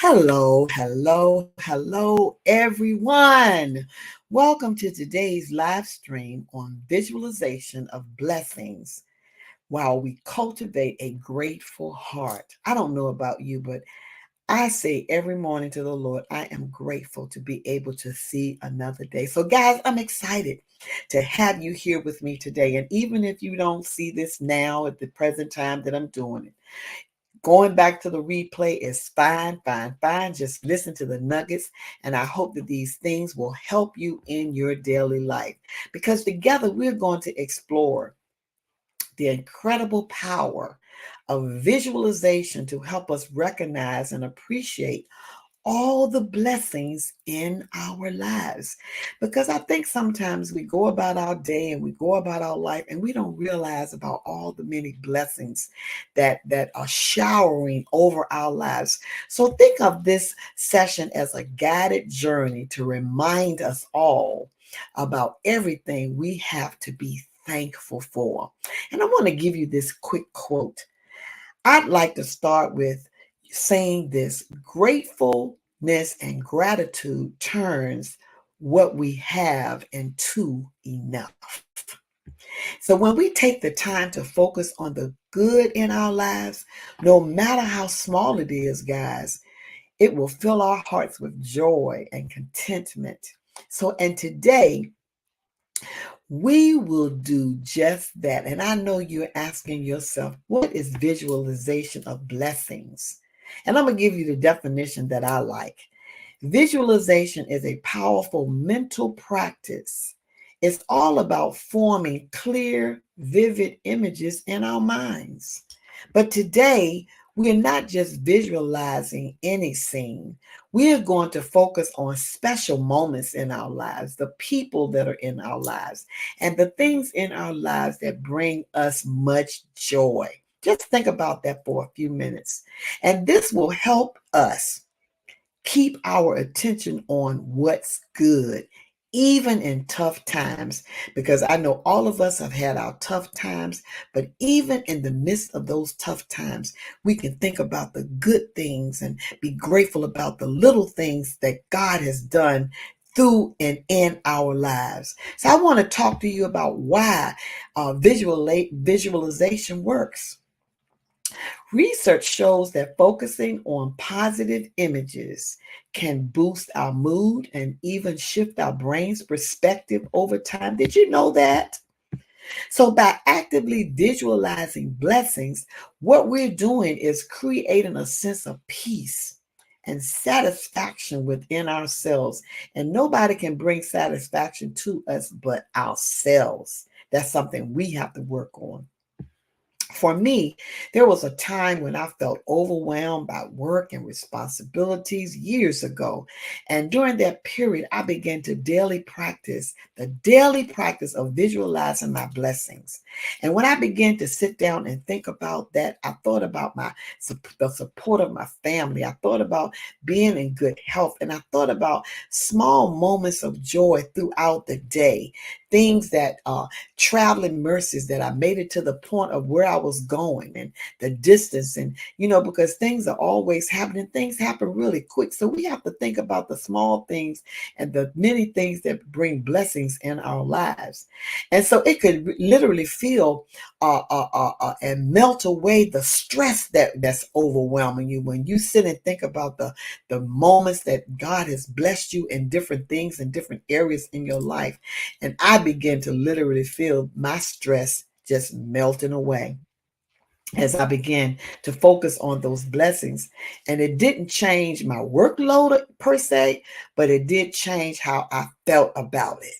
Hello, hello, hello, everyone. Welcome to today's live stream on visualization of blessings while we cultivate a grateful heart. I don't know about you, but I say every morning to the Lord, I am grateful to be able to see another day. So, guys, I'm excited to have you here with me today. And even if you don't see this now at the present time that I'm doing it, going back to the replay is fine, fine, fine. Just listen to the nuggets. And I hope that these things will help you in your daily life because together we're going to explore the incredible power of visualization to help us recognize and appreciate all the blessings in our lives. Because I think sometimes we go about our day and we go about our life and we don't realize about all the many blessings that are showering over our lives. So think of this session as a guided journey to remind us all about everything we have to be thankful for. And I want to give you this quick quote. I'd like to start with saying this: gratefulness and gratitude turns what we have into enough. So when we take the time to focus on the good in our lives, no matter how small it is, guys, it will fill our hearts with joy and contentment. So, and today, we will do just that. And I know you're asking yourself, what is visualization of blessings? And I'm going to give you the definition that I like. Visualization is a powerful mental practice. It's all about forming clear, vivid images in our minds. But today, we're not just visualizing any scene. We are going to focus on special moments in our lives, the people that are in our lives, and the things in our lives that bring us much joy. Just think about that for a few minutes. And this will help us keep our attention on what's good, even in tough times, because I know all of us have had our tough times, but even in the midst of those tough times, we can think about the good things and be grateful about the little things that God has done through and in our lives. So I want to talk to you about why visualization works. Research shows that focusing on positive images can boost our mood and even shift our brain's perspective over time. Did you know that? So, by actively visualizing blessings, what we're doing is creating a sense of peace and satisfaction within ourselves. And nobody can bring satisfaction to us but ourselves. That's something we have to work on. For me, there was a time when I felt overwhelmed by work and responsibilities years ago. And during that period, I began to the daily practice of visualizing my blessings. And when I began to sit down and think about that, I thought about the support of my family. I thought about being in good health. And I thought about small moments of joy throughout the day, things that traveling mercies that I made it to the point of where I was going and the distance. And, because things are always happening, things happen really quick. So we have to think about the small things and the many things that bring blessings in our lives. And so it could literally feel and melt away the stress that's overwhelming you when you sit and think about the moments that God has blessed you in different things in different areas in your life. And I began to literally feel my stress just melting away as I began to focus on those blessings. And it didn't change my workload per se, but it did change how I felt about it.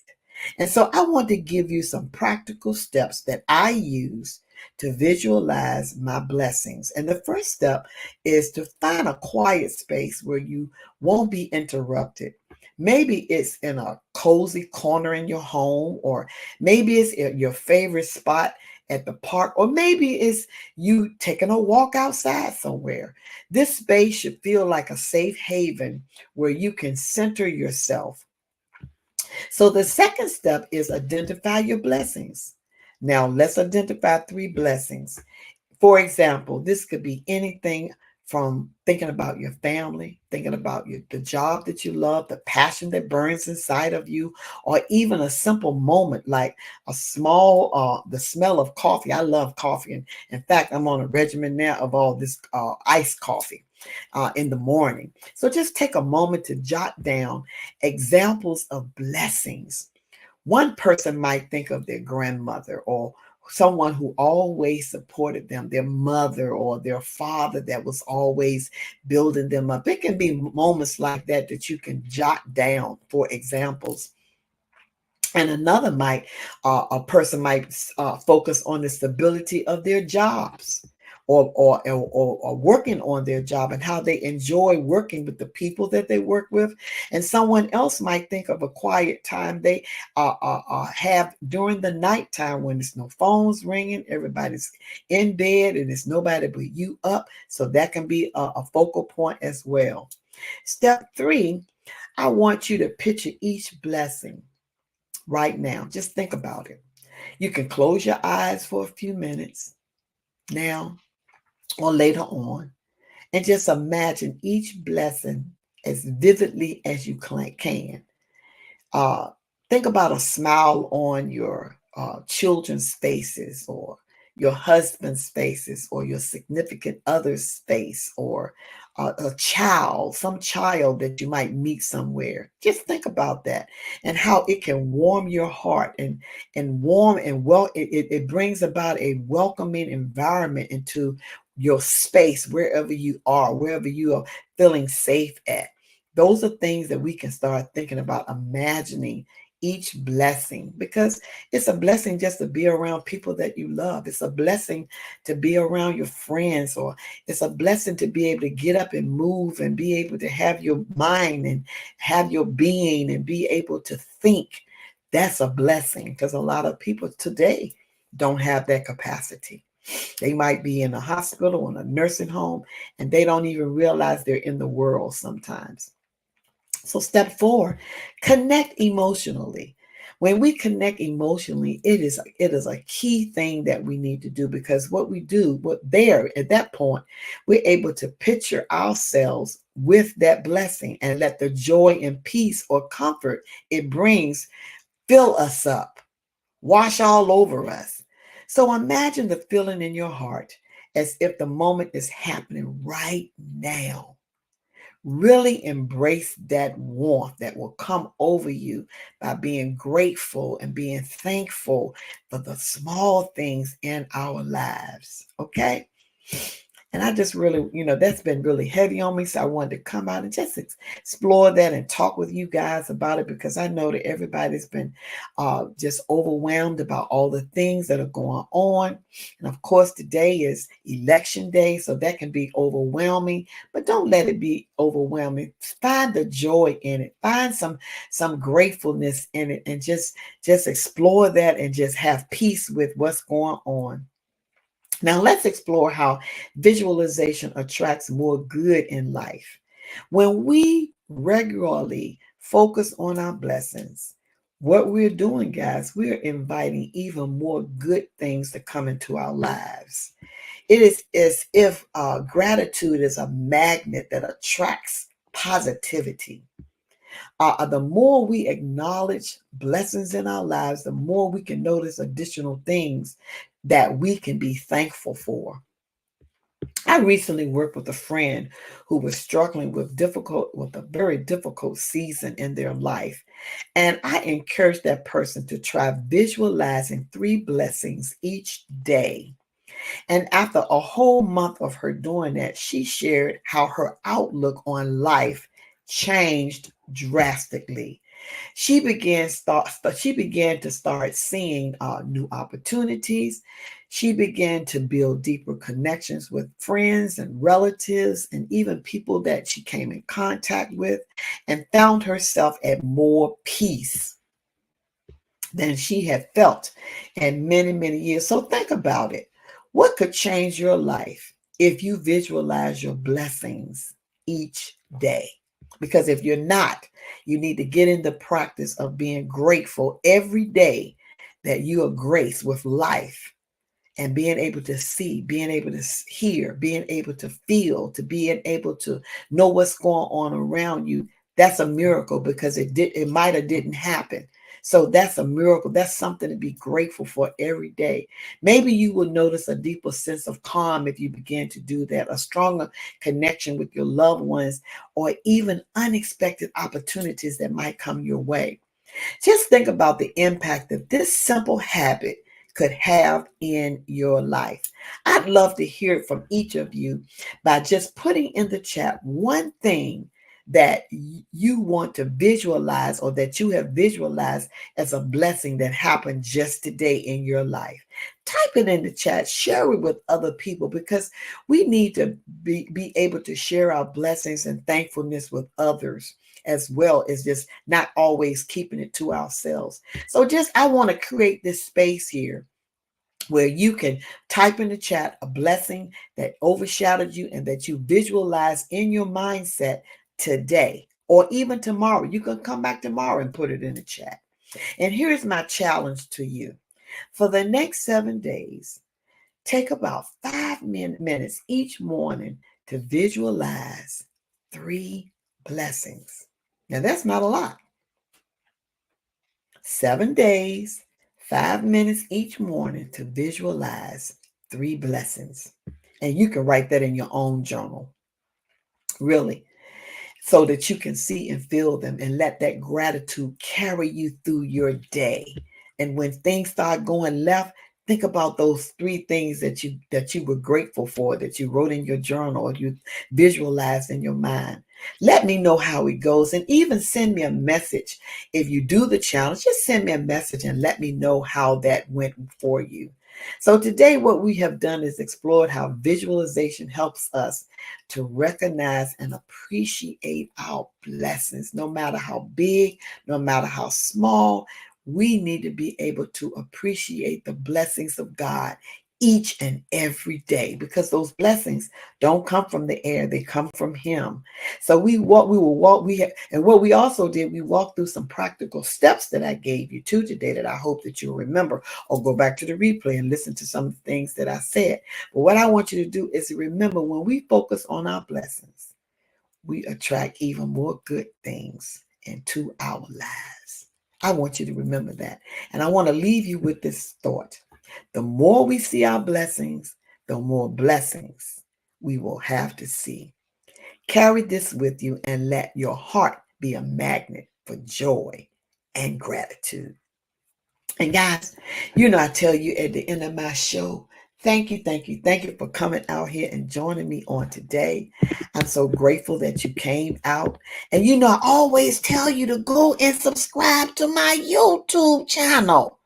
And so I want to give you some practical steps that I use to visualize my blessings. And the first step is to find a quiet space where you won't be interrupted. Maybe it's in a cozy corner in your home, or maybe it's at your favorite spot at the park, or maybe it's you taking a walk outside somewhere. This space should feel like a safe haven where you can center yourself. So the second step is identify your blessings. Now let's identify three blessings. For example, this could be anything from thinking about your family, thinking about the job that you love, the passion that burns inside of you, or even a simple moment like a small, the smell of coffee. I love coffee. And in fact, I'm on a regimen now of all this iced coffee in the morning. So just take a moment to jot down examples of blessings. One person might think of their grandmother or someone who always supported them, their mother or their father that was always building them up. It can be moments like that that you can jot down for examples. And another might, a person might focus on the stability of their jobs, or working on their job and how they enjoy working with the people that they work with. And someone else might think of a quiet time they have during the nighttime when there's no phones ringing, everybody's in bed, and there's nobody but you up. So that can be a focal point as well. Step 3, I want you to picture each blessing right now. Just think about it. You can close your eyes for a few minutes now or later on and just imagine each blessing as vividly as you can. Uh, think about a smile on your children's faces, or your husband's faces, or your significant other's face, or a child, some child that you might meet somewhere. Just think about that and how it can warm your heart, and warm and it brings about a welcoming environment into your space, wherever you are, wherever you are feeling safe at. Those are things that we can start thinking about, imagining each blessing, because it's a blessing just to be around people that you love. It's a blessing to be around your friends, or it's a blessing to be able to get up and move and be able to have your mind and have your being and be able to think. That's a blessing, because a lot of people today don't have that capacity. They might be in a hospital or in a nursing home, and they don't even realize they're in the world sometimes. So, step 4, connect emotionally. When we connect emotionally, it is a key thing that we need to do, because what we do, what there at that point, we're able to picture ourselves with that blessing and let the joy and peace or comfort it brings fill us up, wash all over us. So imagine the feeling in your heart as if the moment is happening right now. Really embrace that warmth that will come over you by being grateful and being thankful for the small things in our lives. Okay. And I just really, that's been really heavy on me. So I wanted to come out and just explore that and talk with you guys about it, because I know that everybody's been just overwhelmed about all the things that are going on. And of course, today is election day, so that can be overwhelming, but don't let it be overwhelming. Find the joy in it. Find some gratefulness in it, and just explore that and just have peace with what's going on. Now, let's explore how visualization attracts more good in life. When we regularly focus on our blessings, what we're doing, guys, we're inviting even more good things to come into our lives. It is as if gratitude is a magnet that attracts positivity. The more we acknowledge blessings in our lives, the more we can notice additional things that we can be thankful for. I recently worked with a friend who was struggling with a very difficult season in their life. And I encouraged that person to try visualizing 3 blessings each day. And after a whole month of her doing that, she shared how her outlook on life changed drastically. She began to start seeing new opportunities. She began to build deeper connections with friends and relatives and even people that she came in contact with, and found herself at more peace than she had felt in many, many years. So think about it. What could change your life if you visualize your blessings each day? Because if you're not, you need to get in the practice of being grateful every day that you are graced with life and being able to see, being able to hear, being able to feel, to being able to know what's going on around you, that's a miracle because it might have didn't happen. So that's a miracle. That's something to be grateful for every day. Maybe you will notice a deeper sense of calm if you begin to do that, a stronger connection with your loved ones, or even unexpected opportunities that might come your way. Just think about the impact that this simple habit could have in your life. I'd love to hear it from each of you by just putting in the chat one thing that you want to visualize or that you have visualized as a blessing that happened just today in your life. Type it in the chat, share it with other people because we need to be able to share our blessings and thankfulness with others as well as just not always keeping it to ourselves. So just I want to create this space here where you can type in the chat a blessing that overshadowed you and that you visualize in your mindset today or even tomorrow. You can come back tomorrow and put it in the chat. And here's my challenge to you. For the next 7 days, take about 5 minutes each morning to visualize 3 blessings. Now, that's not a lot. 7 days, 5 minutes each morning to visualize 3 blessings. And you can write that in your own journal, really, so that you can see and feel them and let that gratitude carry you through your day. And when things start going left, think about those 3 things that you were grateful for, that you wrote in your journal or you visualized in your mind. Let me know how it goes and even send me a message. If you do the challenge, just send me a message and let me know how that went for you. So today what we have done is explored how visualization helps us to recognize and appreciate our blessings, no matter how big, no matter how small. We need to be able to appreciate the blessings of God each and every day because those blessings don't come from the air, they come from Him. So and what we also did, we walked through some practical steps that I gave you to today that I hope that you'll remember or go back to the replay and listen to some of the things that I said. But what I want you to do is remember when we focus on our blessings, we attract even more good things into our lives. I want you to remember that. And I want to leave you with this thought. The more we see our blessings, the more blessings we will have to see. Carry this with you and let your heart be a magnet for joy and gratitude. And guys, I tell you at the end of my show, thank you, thank you, thank you for coming out here and joining me on today. I'm so grateful that you came out. And I always tell you to go and subscribe to my YouTube channel.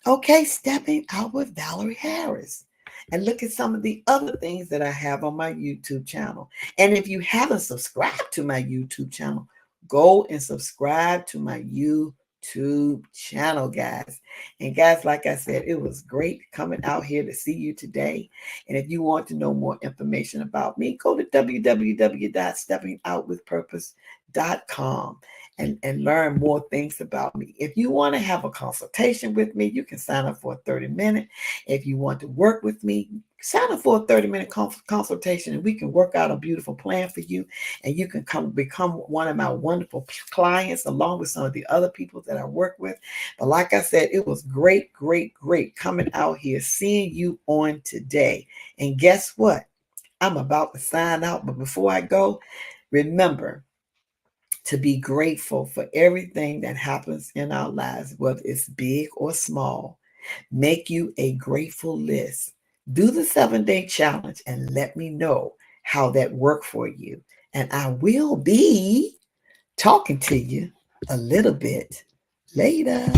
Okay, Stepping Out with Valarie Harris. And look at some of the other things that I have on my YouTube channel. And if you haven't subscribed to my YouTube channel, go and subscribe to my YouTube channel, guys. And guys, like I said, it was great coming out here to see you today. And if you want to know more information about me, go to www.steppingoutwithpurpose.com and learn more things about me. If you want to have a consultation with me, you can sign up for a 30-minute. If you want to work with me, sign up for a 30-minute consultation and we can work out a beautiful plan for you. And you can become one of my wonderful clients along with some of the other people that I work with. But like I said, it was great, great, great coming out here, seeing you on today. And guess what? I'm about to sign out. But before I go, remember to be grateful for everything that happens in our lives, whether it's big or small. Make you a grateful list. Do the 7-day challenge and let me know how that worked for you. And I will be talking to you a little bit later.